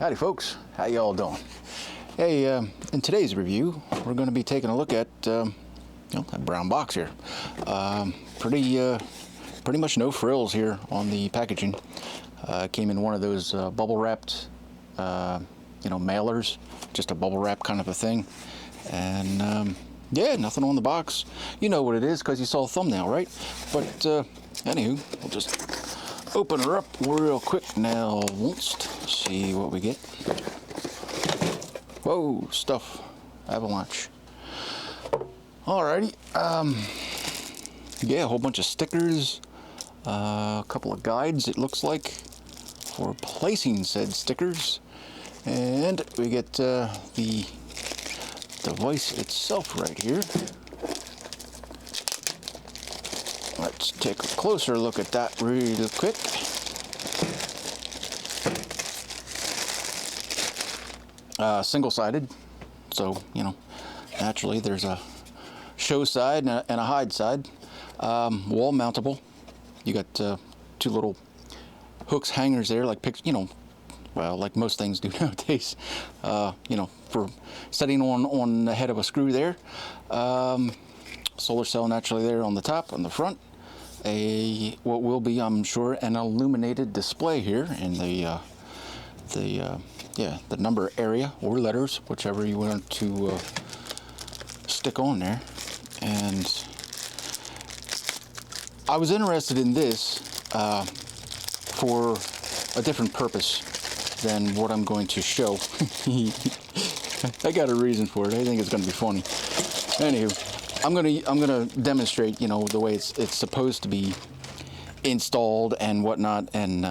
Howdy folks, how y'all doing? Hey, in today's review, we're going to be taking a look at that brown box here. Pretty much no frills here on the packaging. Came in one of those bubble wrapped, mailers, just a bubble wrap kind of a thing. And yeah, nothing on the box. You know what it is because you saw the thumbnail, right? But anywho, we'll just open her up real quick now. See what we get. Whoa, stuff. Avalanche. Alrighty. Yeah, a whole bunch of stickers. A couple of guides, it looks like, for placing said stickers. And we get the device itself right here. Let's take a closer look at that real quick. Single-sided, so naturally there's a show side and a hide side. Wall mountable. You got two little hooks, hangers there, like well, like most things do nowadays. For setting on the head of a screw there. Solar cell naturally there on the top, on the front. What will be, I'm sure, an illuminated display here in the number area or letters, whichever you want to stick on there. And I was interested in this for a different purpose than what I'm going to show. I got a reason for it. I think it's going to be funny. Anywho, I'm gonna demonstrate, the way it's supposed to be installed and whatnot, and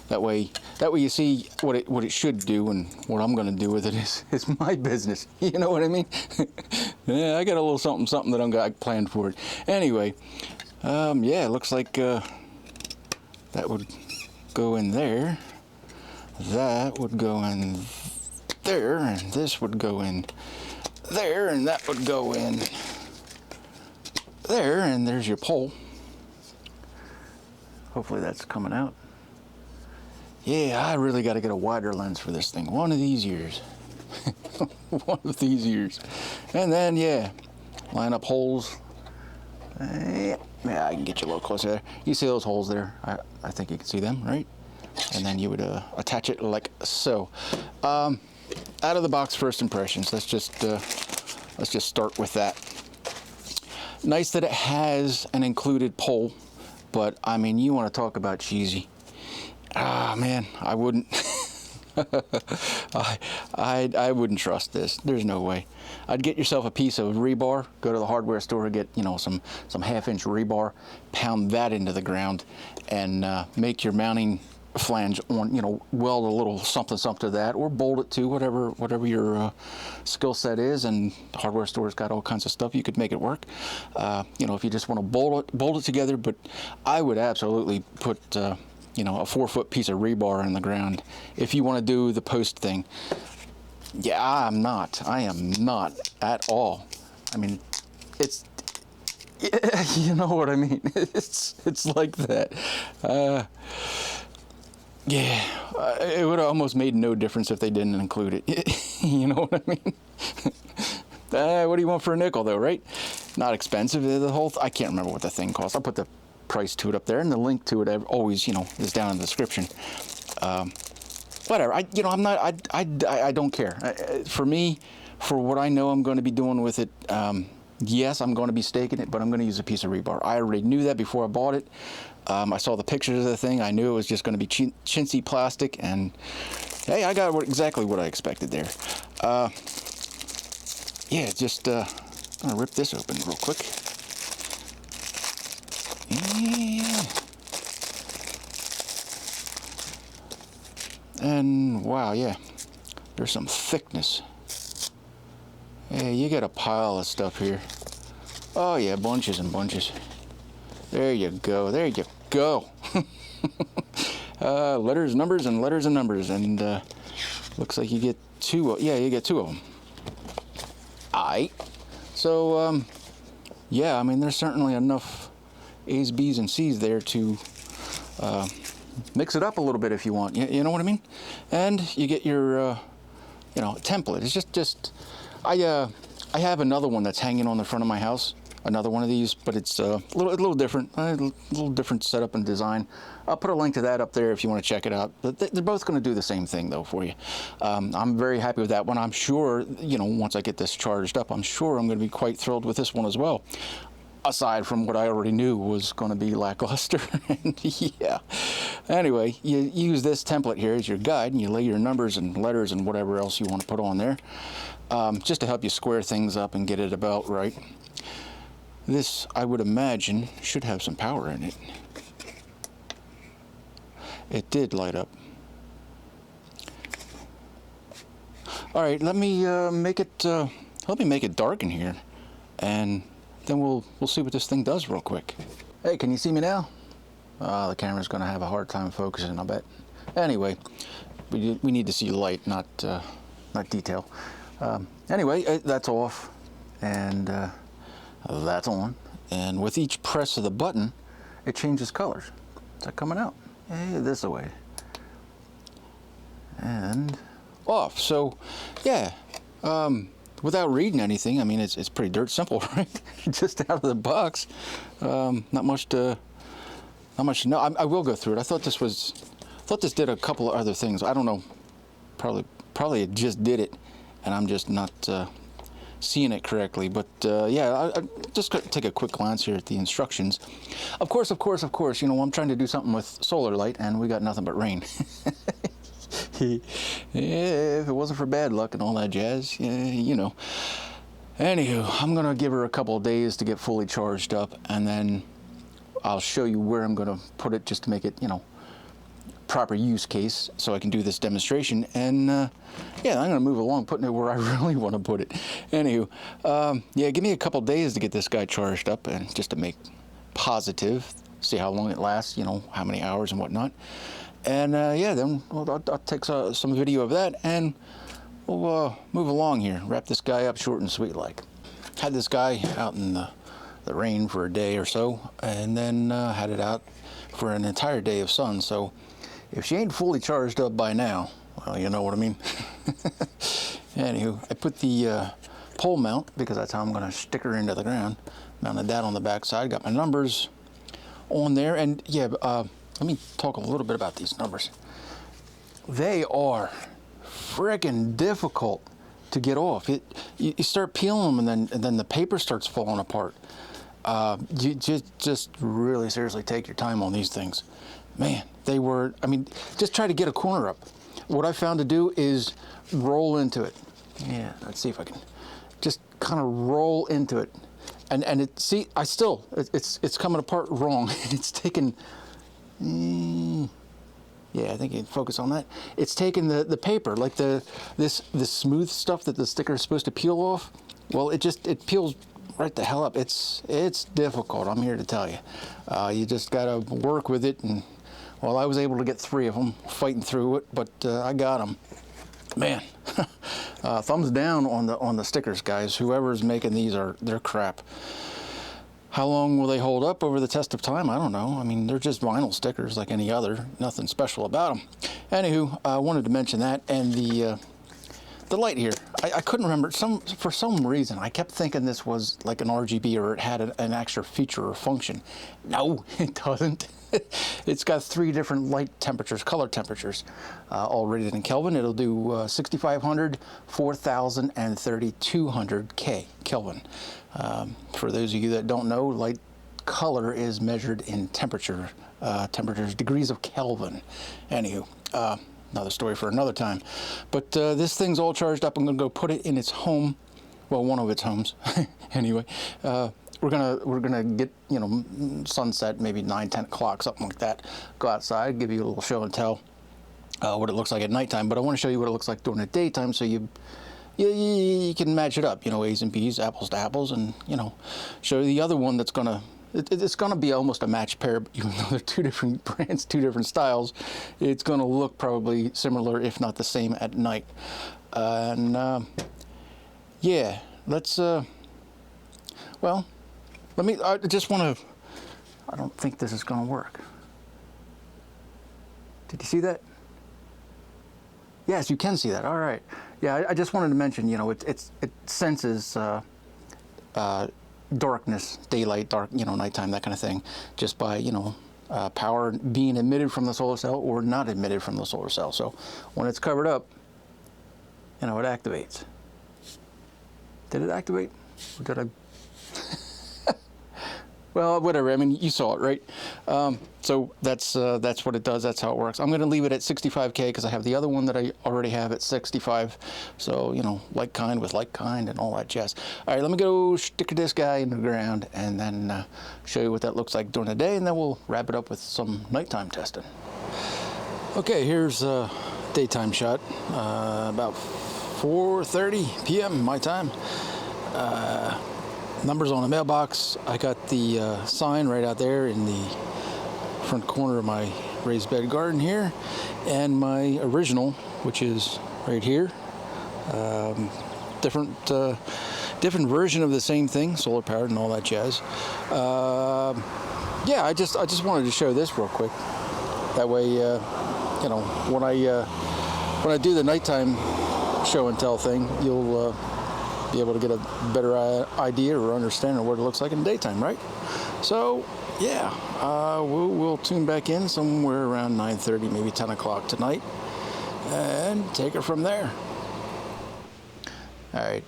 that way you see what it should do, and what I'm gonna do with it is my business. You know what I mean? Yeah, I got a little something that I'm got planned for it. Anyway, yeah, it looks like that would go in there. That would go in there, and this would go in there, and that would go in there, and there's your pole. Hopefully that's coming out. Yeah, I really got to get a wider lens for this thing one of these years. One of these years. And then, yeah, line up holes. Yeah, I can get you a little closer there. You see those holes there? I think you can see them, right? And then you would attach it like so. Out of the box first impressions. Let's just start with that. Nice that it has an included pole, but I mean, you want to talk about cheesy. Ah, man, I wouldn't. I wouldn't trust this. There's no way. I'd get yourself a piece of rebar. Go to the hardware store, get some half-inch rebar, pound that into the ground, and make your mounting flange on, weld a little something to that, or bolt it to whatever your skill set is. And the hardware store's got all kinds of stuff. You could make it work. If you just want to bolt it together. But I would absolutely put a 4-foot piece of rebar in the ground if you want to do the post thing. Yeah, I am not at all. I mean, it's you know what I mean. It's like that. Yeah, it would have almost made no difference if they didn't include it. You know what I mean? What do you want for a nickel, though, right? Not expensive. The whole I can't remember what the thing costs. I'll put the price to it up there, and the link to it always, is down in the description. Whatever. I don't care. For me, for what I know I'm going to be doing with it, yes, I'm going to be staking it, but I'm going to use a piece of rebar. I already knew that before I bought it. I saw the pictures of the thing. I knew it was just going to be chintzy plastic, and hey, I got exactly what I expected there. Yeah, just I'm gonna rip this open real quick. Yeah. And wow, yeah, there's some thickness. Hey, you got a pile of stuff here. Oh yeah, bunches and bunches. There you go. There you go. Letters, numbers, and letters and numbers, and looks like you get two. Yeah, you get two of them. Aight. So yeah, I mean, there's certainly enough A's, B's, and C's there to mix it up a little bit if you want. You know what I mean? And you get your, you know, template. It's just I have another one that's hanging on the front of my house. Another one of these, but it's a little different, a little different setup and design. I'll put a link to that up there if you want to check it out. They're both going to do the same thing though for you. I'm very happy with that one. I'm sure, you know, once I get this charged up, I'm sure I'm going to be quite thrilled with this one as well. Aside from what I already knew was going to be lackluster. And yeah. Anyway, you use this template here as your guide, and you lay your numbers and letters and whatever else you want to put on there, just to help you square things up and get it about right. This, I would imagine, should have some power in it. It did light up. All right, let me make it dark in here, and then we'll see what this thing does real quick. Hey, can you see me now? The camera's going to have a hard time focusing, I bet. Anyway, we need to see light, not detail. Anyway, that's off, and that's on. And with each press of the button, it changes colors. Is that coming out? Hey, this way. And off. So, yeah. Without reading anything, I mean, it's pretty dirt simple, right? Just out of the box. Not much to know. I will go through it. I thought this did a couple of other things. I don't know. Probably it just did it, and I'm just not seeing it correctly. But yeah, I just got to take a quick glance here at the instructions. Of course, you know, I'm trying to do something with solar light, and we got nothing but rain. Yeah, if it wasn't for bad luck and all that jazz, yeah, you know. Anywho, I'm gonna give her a couple of days to get fully charged up, and then I'll show you where I'm gonna put it just to make it, you know, proper use case so I can do this demonstration. And yeah, I'm gonna move along putting it where I really want to put it. Anywho, yeah, give me a couple of days to get this guy charged up, and just to make positive, see how long it lasts, you know, how many hours and whatnot. And yeah, then I'll take some video of that, and we'll move along here. Wrap this guy up short and sweet like. Had this guy out in the rain for a day or so, and then had it out for an entire day of sun. So if she ain't fully charged up by now, well, you know what I mean. Anywho, I put the pole mount, because that's how I'm going to stick her into the ground. Mounted that on the back side. Got my numbers on there, and yeah, let me talk a little bit about these numbers. They are freaking difficult to get off. You start peeling them, and then the paper starts falling apart. You just really seriously take your time on these things. Man, they were, I mean, just try to get a corner up. What I found to do is roll into it. Yeah, let's see if I can just kind of roll into it. And it, see, it's coming apart wrong. It's taken, yeah, I think you can focus on that. It's taken the paper, like this smooth stuff that the sticker is supposed to peel off. Well, it peels right the hell up. It's difficult, I'm here to tell you. You just gotta work with it, and well, I was able to get 3 of them fighting through it, but I got them. Man, thumbs down on the stickers, guys. Whoever's making these, they're crap. How long will they hold up over the test of time? I don't know. I mean, they're just vinyl stickers like any other. Nothing special about them. Anywho, I wanted to mention that, and the light here. I couldn't remember. For some reason, I kept thinking this was like an RGB, or it had an extra feature or function. No, it doesn't. It's got 3 different light temperatures, color temperatures, all rated in Kelvin. It'll do 6,500, 4,000, and 3,200 Kelvin. For those of you that don't know, light color is measured in temperatures, degrees of Kelvin. Anywho, another story for another time. But this thing's all charged up. I'm going to go put it in its home. Well, one of its homes. Anyway, we're gonna get, you know, sunset, maybe 9, 10 o'clock, something like that. Go outside, give you a little show and tell what it looks like at nighttime. But I want to show you what it looks like during the daytime, so you can match it up. You know, A's and B's, apples to apples, and you know, show you the other one that's gonna. It's gonna be almost a match pair, even though they're 2 different brands, 2 different styles. It's gonna look probably similar, if not the same, at night. And yeah, let's. Well, let me. I just want to. I don't think this is gonna work. Did you see that? Yes, you can see that. All right. Yeah, I just wanted to mention, you know, it senses darkness, daylight, dark, you know, nighttime, that kind of thing, just by, you know, power being emitted from the solar cell or not emitted from the solar cell. So when it's covered up, you know, it activates. Did it activate? Or did I? Well, whatever. I mean, you saw it, right? So that's what it does. That's how it works. I'm going to leave it at 65K because I have the other one that I already have at 65. So, you know, like kind with like kind and all that jazz. All right, let me go stick this guy in the ground and then show you what that looks like during the day, and then we'll wrap it up with some nighttime testing. Okay, here's a daytime shot, about 4:30 p.m. my time. Numbers on the mailbox. I got the sign right out there in the front corner of my raised bed garden here, and my original, which is right here. Different version of the same thing, solar powered and all that jazz. Yeah, I just wanted to show this real quick. That way, you know, when I do the nighttime show and tell thing, you'll be able to get a better idea or understanding of what it looks like in the daytime, right? So, yeah, we'll tune back in somewhere around 9:30, maybe 10 o'clock tonight, and take it from there. All right,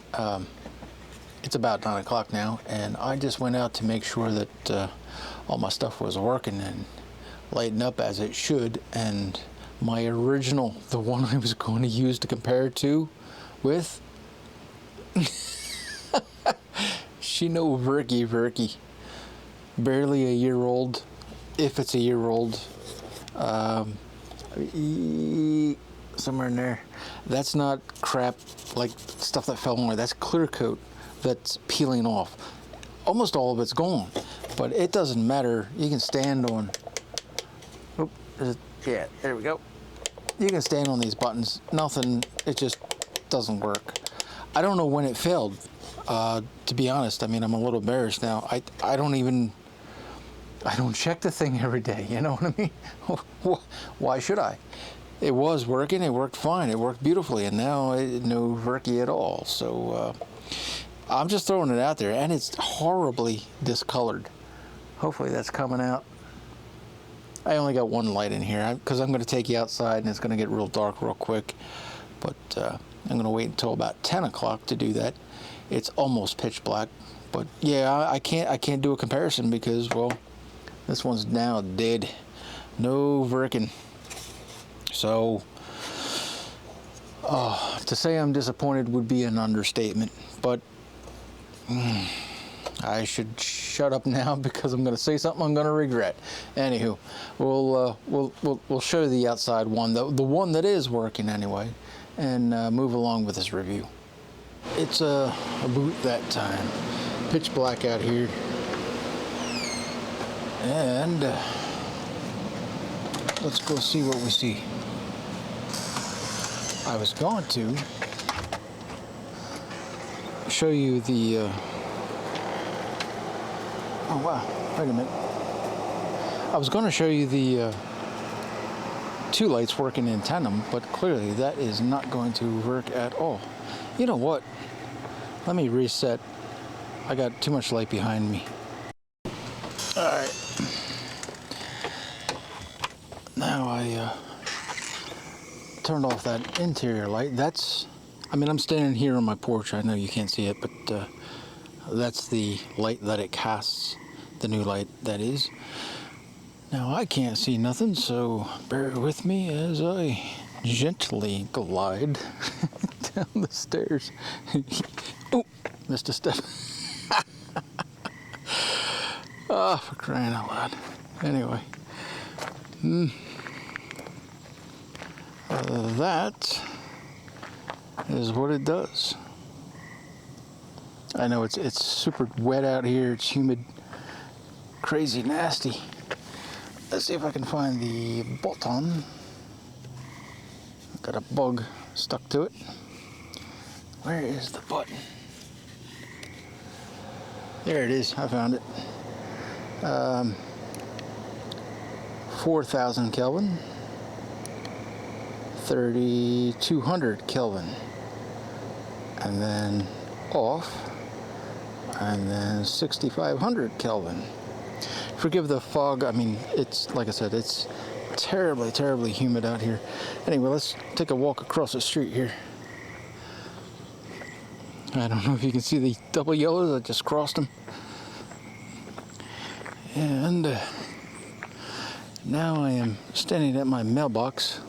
it's about 9 o'clock now, and I just went out to make sure that all my stuff was working and lighting up as it should, and my original, the one I was going to use to compare it to with, she no Verky, barely a year old, if it's a year old, somewhere in there. That's not crap like stuff that fell on. That's clear coat that's peeling off. Almost all of it's gone, but it doesn't matter. You can stand on, yeah, there we go. You can stand on these buttons. Nothing, it just doesn't work. I don't know when it failed, to be honest. I mean, I'm a little embarrassed now. I don't check the thing every day, you know what I mean? Why should I? It was working, it worked fine, it worked beautifully, and now no Verky at all. So I'm just throwing it out there, and it's horribly discolored. Hopefully that's coming out. I only got one light in here because I'm going to take you outside and it's going to get real dark real quick. But I'm going to wait until about 10 o'clock to do that. It's almost pitch black. But yeah, I can't do a comparison because, well, this one's now dead. No Verkin. So to say I'm disappointed would be an understatement. But I should shut up now because I'm going to say something I'm going to regret. Anywho, we'll show the outside one, the one that is working anyway, and move along with this review. It's a boot that time. Pitch black out here, and let's go see what we see. I was going to show you the oh wow, wait a minute. I was going to show you the two lights working in tandem, but clearly that is not going to work at all. You know what? Let me reset. I got too much light behind me. Alright. Now I turned off that interior light. That's, I mean, I'm standing here on my porch. I know you can't see it, but that's the light that it casts, the new light that is. Now I can't see nothing, so bear with me as I gently glide down the stairs. Oh, missed a step. Oh, for crying out loud. Anyway, that is what it does. I know it's super wet out here. It's humid, crazy nasty. Let's see if I can find the button. Got a bug stuck to it. Where is the button? There it is. I found it. 4,000 Kelvin. 3200 Kelvin, and then off, and then 6500 Kelvin. Forgive the fog. I mean, it's, like I said, it's terribly, terribly humid out here. Anyway, let's take a walk across the street here. I don't know if you can see the double yellows. I just crossed them. And now I am standing at my mailbox.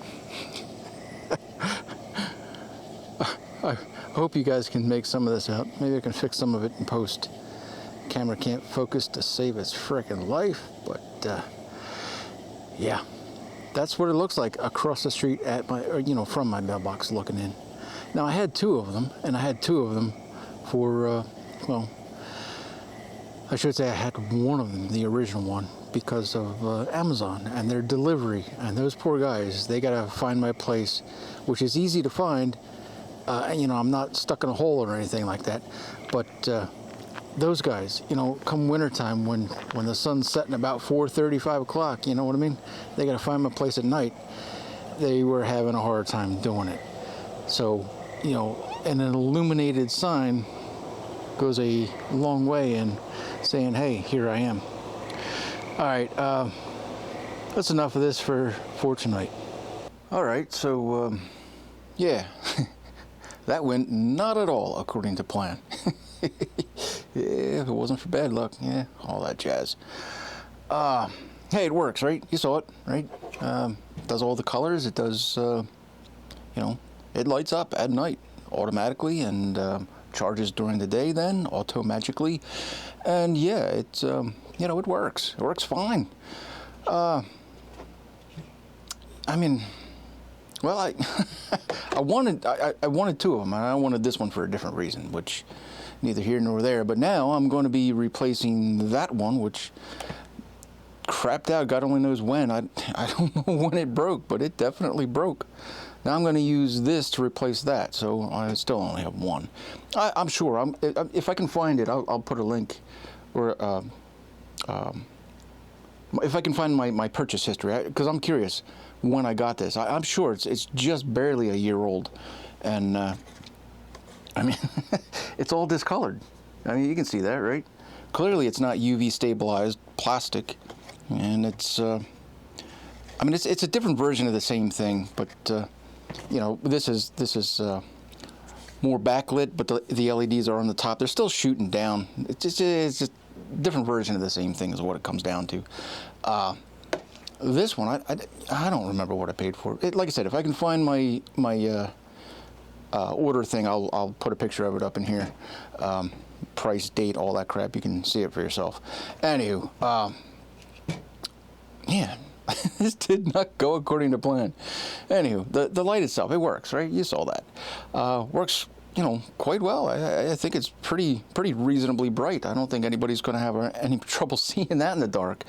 I hope you guys can make some of this out. Maybe I can fix some of it in post. Camera can't focus to save its frickin' life, but yeah, that's what it looks like across the street at my, or, you know, from my mailbox looking in. Now I had two of them, and I had two of them for well, I should say I had one of them, the original one, because of Amazon and their delivery. And those poor guys, they gotta find my place, which is easy to find. You know, I'm not stuck in a hole or anything like that, but those guys, you know, come wintertime when the sun's setting about 4:30, 5 o'clock, you know what I mean? They got to find my place at night. They were having a hard time doing it. So, you know, and an illuminated sign goes a long way in saying, hey, here I am. All right, that's enough of this for tonight. All right, so, yeah, that went not at all according to plan. Yeah, if it wasn't for bad luck, yeah, all that jazz. Hey, it works, right? You saw it, right? Does all the colors. It does, you know, it lights up at night automatically and charges during the day then, auto-magically. And yeah, it's, you know, it works. It works fine. I mean, well, I wanted two of them, and I wanted this one for a different reason, which neither here nor there. But now I'm going to be replacing that one, which crapped out. God only knows when. I don't know when it broke, but it definitely broke. Now I'm going to use this to replace that, so I still only have one. I'm sure. If I can find it, I'll put a link, or if I can find my purchase history, because I'm curious when I got this. I'm sure it's just barely a year old, and I mean, it's all discolored. I mean, you can see that, right? Clearly, it's not UV stabilized plastic, and it's. I mean, it's a different version of the same thing, but you know, this is more backlit, but the LEDs are on the top. They're still shooting down. It's just a different version of the same thing is what it comes down to. This one, I don't remember what I paid for it. Like I said, if I can find my order thing, I'll put a picture of it up in here. Price, date, all that crap. You can see it for yourself. Anywho, yeah, this did not go according to plan. Anywho, the light itself, it works, right? You saw that. Works, you know, quite well. I think it's pretty reasonably bright. I don't think anybody's going to have any trouble seeing that in the dark.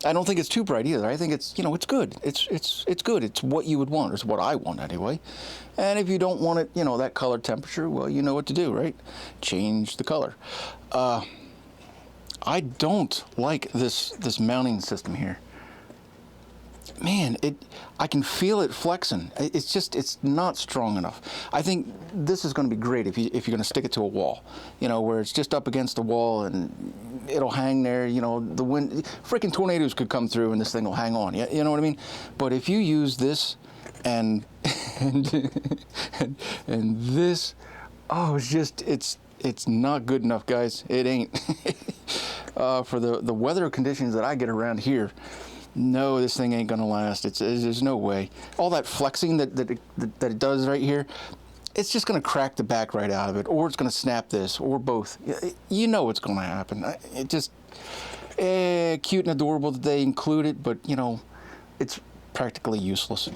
I don't think it's too bright either. I think it's, you know, it's good. It's good. It's what you would want. It's what I want anyway. And if you don't want it, you know, that color temperature, well, you know what to do, right? Change the color. I don't like this mounting system here. Man, I can feel it flexing. It's not strong enough. I think this is going to be great if you're going to stick it to a wall, you know, where it's just up against the wall and it'll hang there. You know, the wind, freaking tornadoes could come through and this thing will hang on. You know what I mean? But if you use this and this, oh, it's not good enough, guys. It ain't. For the weather conditions that I get around here. No, this thing ain't gonna last. There's no way. All that flexing that it does right here, it's just gonna crack the back right out of it, or it's gonna snap this, or both. You know what's gonna happen. It just cute and adorable that they include it, but you know, it's practically useless.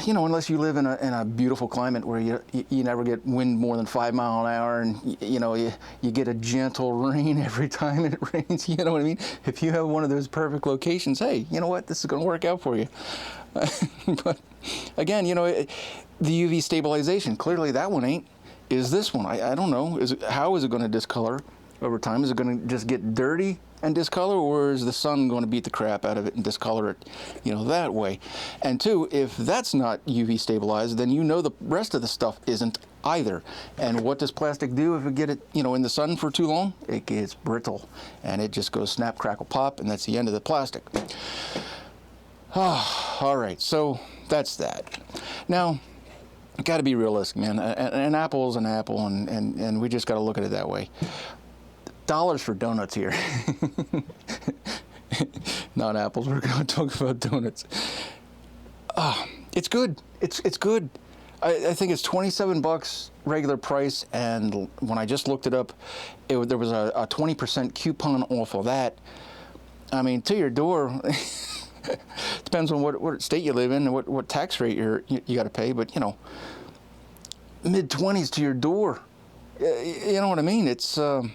You know, unless you live in a beautiful climate where you never get wind more than 5 miles an hour, and you know you get a gentle rain every time it rains. You know what I mean? If you have one of those perfect locations, hey, you know what? This is going to work out for you. But again, you know, the UV stabilization, clearly that one ain't. Is this one? I don't know. How is it going to discolor? over time? Is it going to just get dirty and discolor, or is the sun going to beat the crap out of it and discolor it, you know, that way? And two, if that's not UV stabilized, then you know the rest of the stuff isn't either. And what does plastic do if you get it, you know, in the sun for too long? It gets brittle, and it just goes snap, crackle, pop, and that's the end of the plastic. All right, so that's that. Now, got to be realistic, man. An apple is an apple, and we just got to look at it that way. Dollars for donuts here. Not apples. We're going to talk about donuts. It's good. It's good. I think it's $27 regular price, and when I just looked it up, there was a 20% coupon off of that. I mean, to your door. Depends on what state you live in and what tax rate you got to pay, but you know, mid-20s to your door. You know what I mean? It's all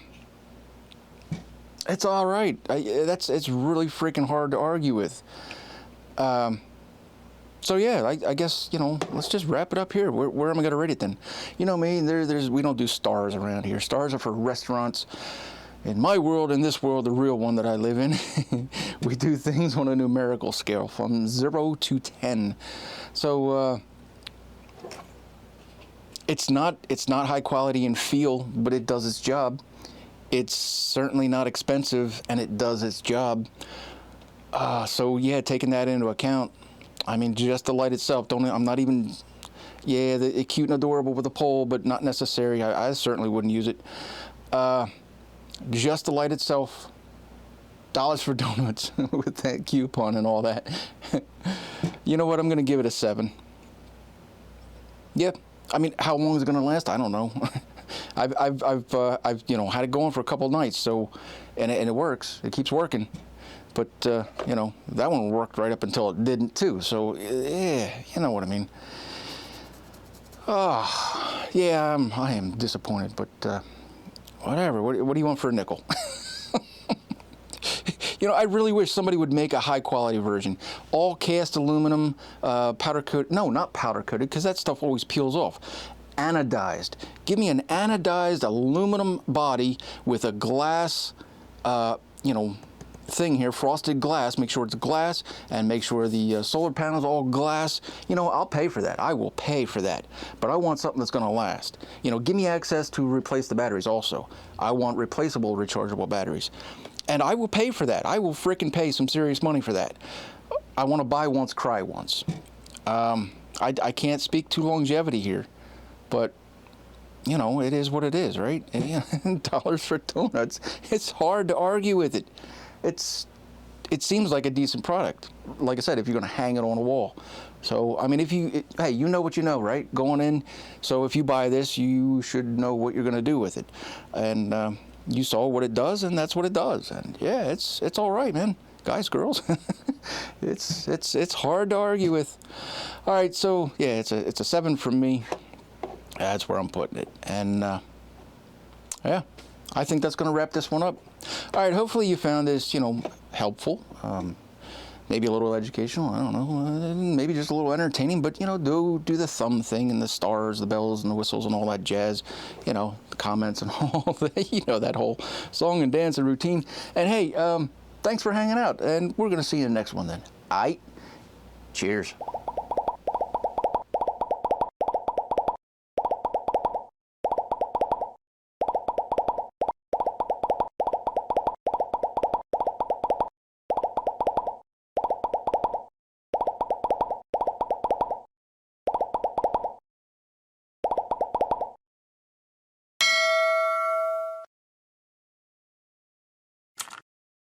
right. It's really freaking hard to argue with. So yeah, I guess, you know, let's just wrap it up here. Where am I gonna rate it then? You know me, we don't do stars around here. Stars are for restaurants. In my world, in this world, the real one that I live in, we do things on a numerical scale from 0 to 10. So it's not high quality in feel, but it does its job. It's certainly not expensive, and it does its job. So yeah, taking that into account, I mean, just the light itself. I'm not even. Yeah, it's cute and adorable with a pole, but not necessary. I certainly wouldn't use it. Just the light itself, dollars for donuts with that coupon and all that. You know what? I'm going to give it a 7. Yeah, I mean, how long is it going to last? I don't know. I've you know, had it going for a couple of nights, so and it works. It keeps working. But you know, that one worked right up until it didn't too. So yeah, you know what I mean. Yeah, I am disappointed, but whatever. What do you want for a nickel? You know, I really wish somebody would make a high quality version. All cast aluminum, powder coated. No, not powder coated, because that stuff always peels off. Anodized. Give me an anodized aluminum body with a glass, you know, thing here, frosted glass. Make sure it's glass, and make sure the solar panels all glass. You know, I'll pay for that. I will pay for that. But I want something that's going to last. You know, give me access to replace the batteries also. I want replaceable rechargeable batteries. And I will pay for that. I will frickin' pay some serious money for that. I want to buy once, cry once. I can't speak to longevity here, but you know, it is what it is, right? And, you know, dollars for donuts. It's hard to argue with it. It seems like a decent product. Like I said, if you're going to hang it on a wall. So, I mean, hey, you know what you know, right? Going in. So if you buy this, you should know what you're going to do with it. And you saw what it does, and that's what it does. And yeah, it's all right, man. Guys, girls, it's hard to argue with. All right, so yeah, it's a 7 from me. That's where I'm putting it. And yeah, I think that's going to wrap this one up. All right, hopefully you found this, you know, helpful. Maybe a little educational, I don't know, maybe just a little entertaining, but, you know, do the thumb thing and the stars, the bells and the whistles and all that jazz, you know, the comments and all that, you know, that whole song and dance and routine. And hey, thanks for hanging out, and we're going to see you in the next one then. All right, cheers.